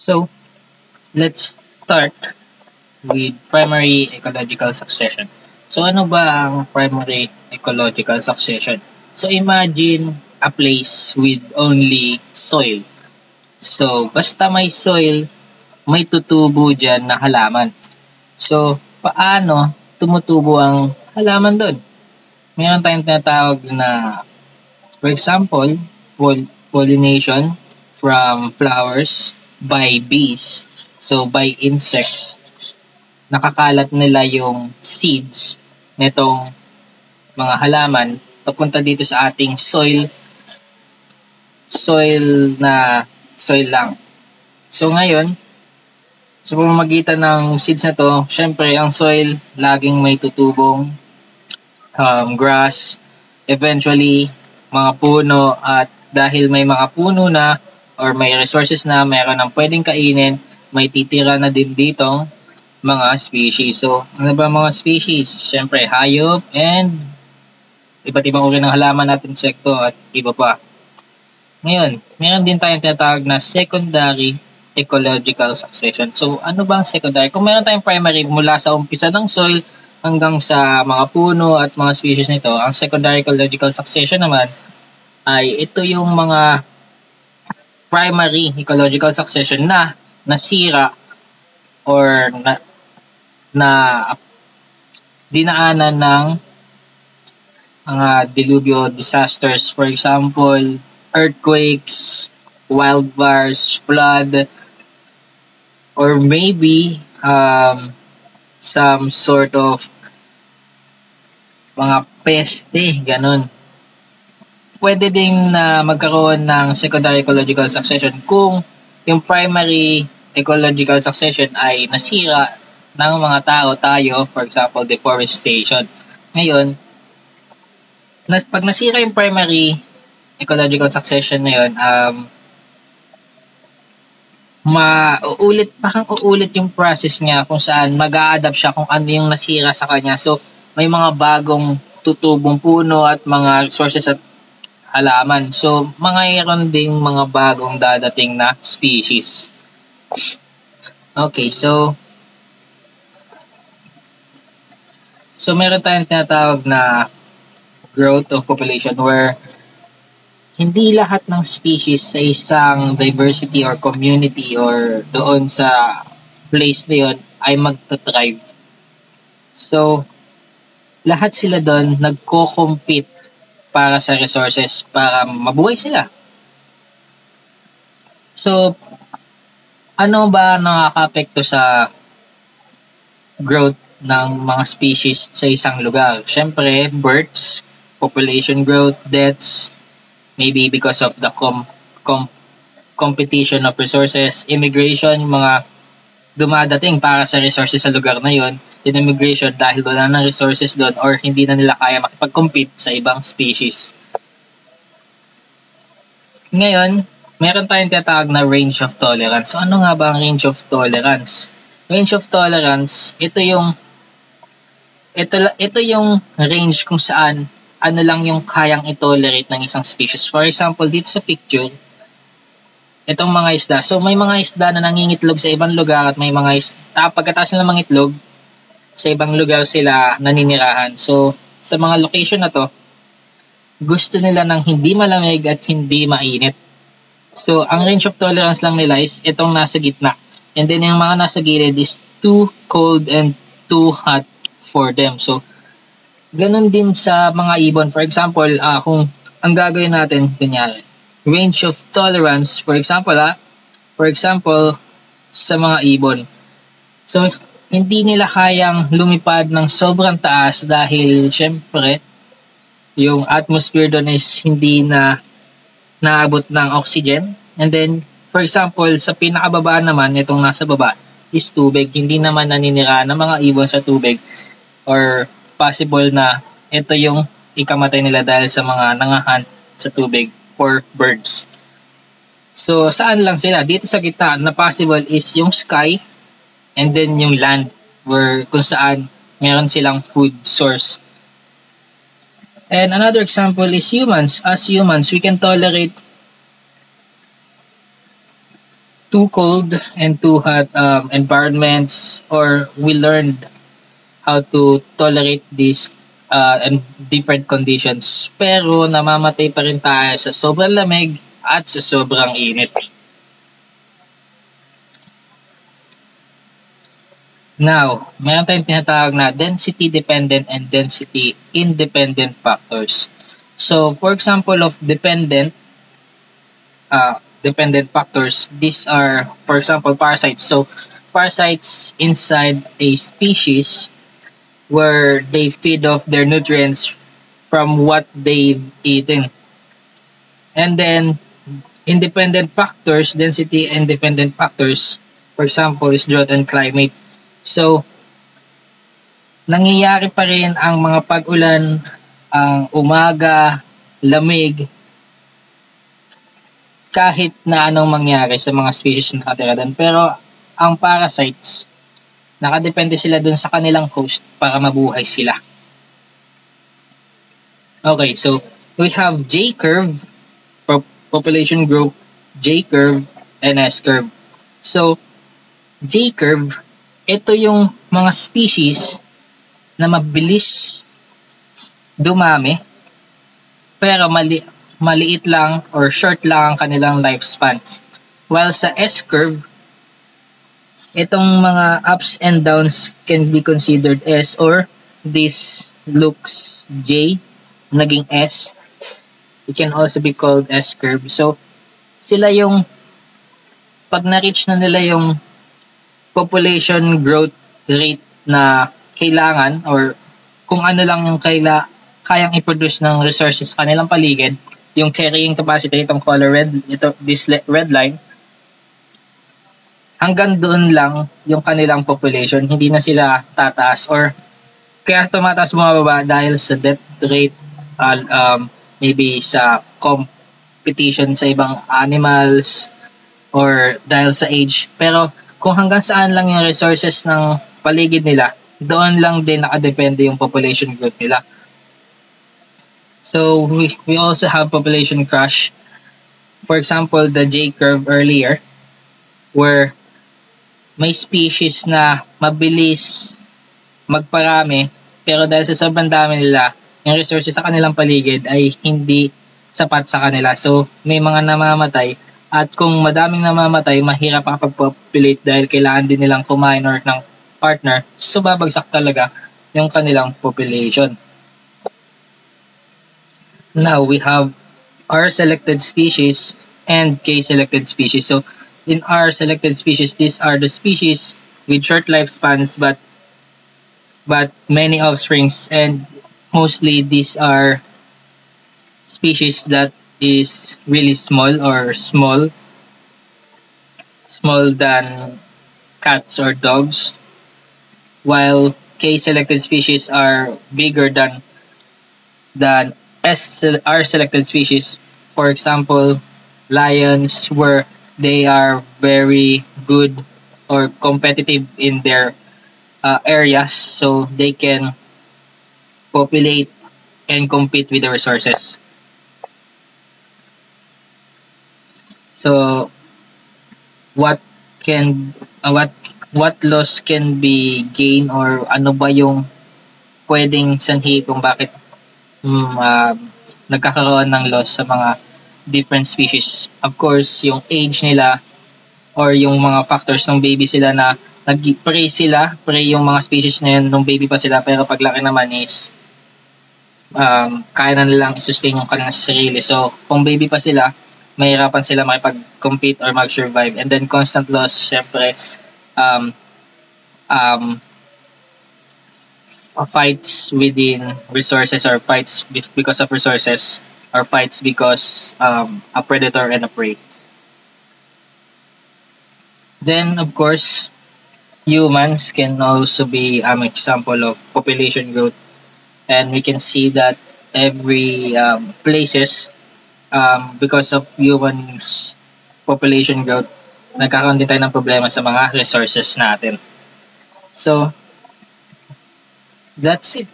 So, let's start with primary ecological succession. So, ano ba ang primary ecological succession? So, imagine a place with only soil. So, basta may soil, may tutubo dyan na halaman. So, paano tumutubo ang halaman doon? Meron tayong tinatawag na, for example, pollination from flowers by bees. So, by insects, nakakalat nila yung seeds nitong mga halaman papunta dito sa ating soil lang. So, ngayon, sa pamamagitan ng seeds na to, syempre, ang soil laging may tutubong grass, eventually, mga puno, at dahil may mga puno na or may resources na meron ng pwedeng kainin, may titira na din dito mga species. So, ano ba mga species? Syempre, hayop and iba't ibang uri ng halaman at insekto at iba pa. Ngayon, meron din tayong tinatawag na secondary ecological succession. So, ano ba ang secondary? Kung meron tayong primary mula sa umpisa ng soil hanggang sa mga puno at mga species nito, ang secondary ecological succession naman ay ito yung mga primary ecological succession na nasira or na dinaanan ng mga dilubyo disasters. For example, earthquakes, wildfires, flood, or maybe some sort of mga peste, ganun. Pwede ding na magkaroon ng secondary ecological succession kung yung primary ecological succession ay nasira ng mga tayo, for example, deforestation. Ngayon, pag nasira yung primary ecological succession na yun, uulit yung process niya kung saan mag-a-adapt siya kung ano yung nasira sa kanya. So, may mga bagong tutubong puno at mga resources at halaman. So, mayroon ding mga bagong dadating na species. Okay, so meron tayong tinatawag na growth of population where hindi lahat ng species sa isang diversity or community or doon sa place na yun ay magta-thrive. So, lahat sila doon nagko-compete para sa resources para mabuhay sila. So, ano ba nakaka-apekto sa growth ng mga species sa isang lugar? Siyempre, births, population growth, deaths, maybe because of the competition of resources, immigration, mga dumadating para sa resources sa lugar na yon, yung immigration dahil wala ng resources doon or hindi na nila kaya makipag-compete sa ibang species. Ngayon, meron tayong tinatawag na range of tolerance. So, ano nga ba ang range of tolerance? Range of tolerance, ito yung range kung saan ano lang yung kayang i-tolerate ng isang species. For example, dito sa picture, itong mga isda. So, may mga isda na nangingitlog sa ibang lugar at may mga isda, pagkatapos nila mangitlog, sa ibang lugar sila naninirahan. So, sa mga location na to, gusto nila ng hindi malamig at hindi mainit. So, ang range of tolerance lang nila is itong nasa gitna. And then, yung mga nasa gilid is too cold and too hot for them. So, ganun din sa mga ibon. For example, kung ang gagawin natin, kunyari, range of tolerance, for example, sa mga ibon. So, hindi nila kayang lumipad ng sobrang taas dahil, syempre, yung atmosphere doon is hindi na naabot ng oxygen. And then, for example, sa pinakababa naman, itong nasa baba, is tubig. Hindi naman naninira ng mga ibon sa tubig or possible na ito yung ikamatay nila dahil sa mga nangahunt sa tubig for birds. So, saan lang sila? Dito sa gitna, na possible is yung sky and then yung land where kung saan meron silang food source. And another example is humans. As humans, we can tolerate too cold and too hot environments, or we learned how to tolerate these and different conditions. Pero namamatay pa rin tayo sa sobrang lamig at sa sobrang init. Now, meron tayong tinatawag na density-dependent and density-independent factors. So, for example of dependent factors, these are, for example, parasites. So, parasites inside a species where they feed off their nutrients from what they've eaten. And then, independent factors, density-independent factors, for example, is drought and climate. So, nangyayari pa rin ang mga pag-ulan, ang umaga, lamig, kahit na anong mangyari sa mga species na nakatira doon. Pero ang parasites, nakadepende sila doon sa kanilang host para mabuhay sila. Okay, so we have J-curve, population growth, J-curve, and S-curve. So, J-curve, ito yung mga species na mabilis dumami, pero maliit lang or short lang ang kanilang lifespan. While sa S-curve, itong mga ups and downs can be considered S, or this looks J, naging S. It can also be called S-curve. So, sila yung, pag na-reach na nila yung population growth rate na kailangan, or kung ano lang yung kayang i-produce ng resources sa kanilang paligid, yung carrying capacity, itong color red, this red line, hanggang doon lang yung kanilang population, hindi na sila tataas, or kaya tumataas bumababa dahil sa death rate, maybe sa competition sa ibang animals, or dahil sa age. Pero kung hanggang saan lang yung resources ng paligid nila, doon lang din nakadepende yung population growth nila. So we also have population crash. For example, the J-curve earlier, where may species na mabilis magparami, pero dahil sa sobrang dami nila, yung resources sa kanilang paligid ay hindi sapat sa kanila. So may mga namamatay, at kung madaming namamatay, mahirap makapag-populate dahil kailangan din nilang kumain or ng partner, so babagsak talaga yung kanilang population. Now, we have R-selected species and K-selected species. So, in R-selected species, these are the species with short lifespans but many offsprings, and mostly these are species that is really small, or small than cats or dogs, while K-selected species are bigger than R-selected species. For example, lions, where they are very good or competitive in their areas, so they can populate and compete with the resources. So, what loss can be gained, or ano ba yung pwedeng sanhi kung bakit nagkakaroon ng loss sa mga different species? Of course, yung age nila, or yung mga factors ng baby sila, na nag-prey yung mga species na yun nung baby pa sila, pero paglaki naman is kaya na nilang i-sustain yung kanilang sarili. So, kung baby pa sila, mahirapan sila makipag-compete or mag-survive. And then constant loss, syempre, fights within resources, or fights because of resources, or fights because a predator and a prey. Then, of course, humans can also be an example of population growth. And we can see that every places, because of humans population growth, nagkakaroon din tayo ng problema sa mga resources natin. So, that's it.